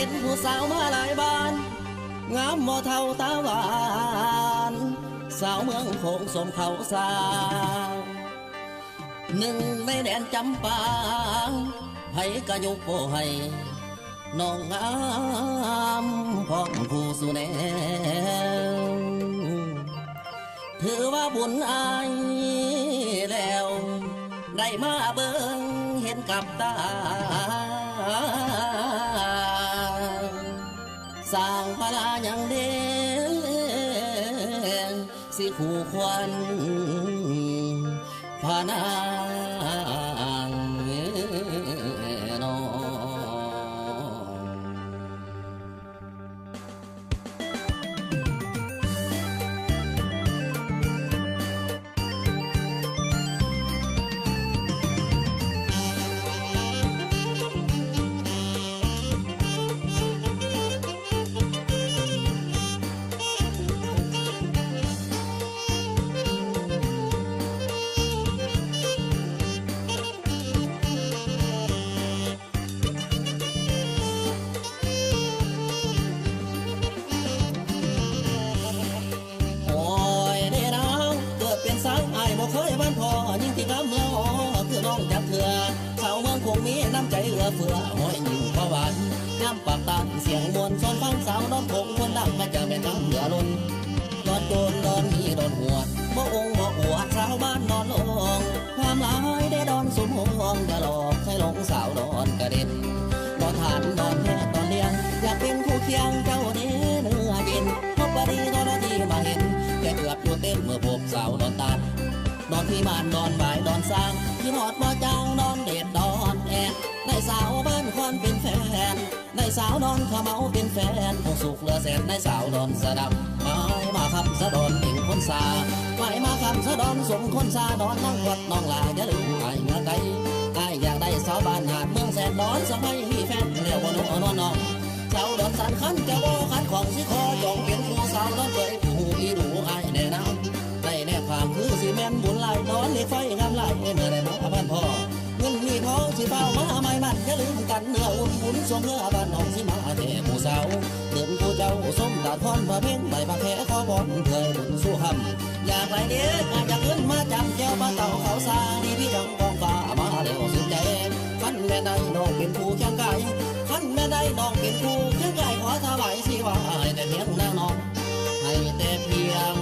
เป็นผู้สาวมาหลายบ้านงามบ่เท่าตาหวานสาวเมืองโขงสมเขาสาวหนึ่งในแดนจำปาให้กะยกโบให้น้องงามพร้อมผู้สุแนวถือว่าบุญอายแล้วได้มาเบิ่งเห็นกับตาสร้างพลาอย่างเด่นสิคู่ควันพานางน้องเคยบ้านพอยิ่งที่กำเมืองอ๋อคือน้องจับเถื่อชาวเมืองคงมีน้ำใจเหลือเฟือห้อยยิ่งพอหวานน้ำปากตานเสียงมวลชนฟังสาวน้องคงคนดังก็จะเป็นน้ำเหลือล้นนอนโจนนอนมีดอนหัวบ่องบ่อวดสาวบ้านนอนลงความหลายได้ดอนสมหงจะหลอกให้หลงสาวดอนกระเด็นนอนทานนอนแพ้นอนเลี้ยงอยากเป็นคู่เคียงเจ้าเนื้อเนื้อบินพบว่าดีตอนที่มาเห็นแกเกือบอยู่เต็มเมื่อพบสาวนอนตานนอนที่บ้านนอนบ่ายนอนสร้างที่หอดบ่จางนอนเด็ดนอนแอนได้สาวบ้านคอนเป็นแฟนได้สาวนอนขมเมาเป็นแฟนคงสุขเหลือแสนได้สาวนอนสะดับไม่มาคำสะดอนเองคนสาไม่มาคำสะดอนสมคนสานอนนั่งวัดน้องลาอย่าลืมไอ้เมื่อไกลไอ้อยากได้สาวบ้านหาดเมืองแสนนอนสมัยมีแฟนเรียกว่านอนน้องสาวดอนสันขันแก้วขันของสิคอจองเป็นผู้สาวนอนเผยผู้อีดูไอ้แน่นอนได้แนบความคือสิแม่นบุญไหลนอนเล็กไฟงามไหลเมื่อได้มาบ้านพ่อเงินมีพอสิเฝ้ามาไม่มันอย่าลืมกันเนื้ออุ่นส่งเนื้อบ้านน้องสิมาแท่ผู้สาวเดินผู้เจ้าส้มดาดพรพระเพ่งใบบักแค่ขอบอนเคยบุญสู้คำอยากไหลเด็กอยากเงินมาจำแก้วบ้านเต่าเขาซาดีพี่ดังกองฟ้ามาเร็วสุดใจขันแม่ได้น้องเป็นผู้เคียงกายขันแม่ได้น้องเป็นผู้เคียงกายขอถวายสิว่าให้แต่เพียงนางน้องให้แต่เพียง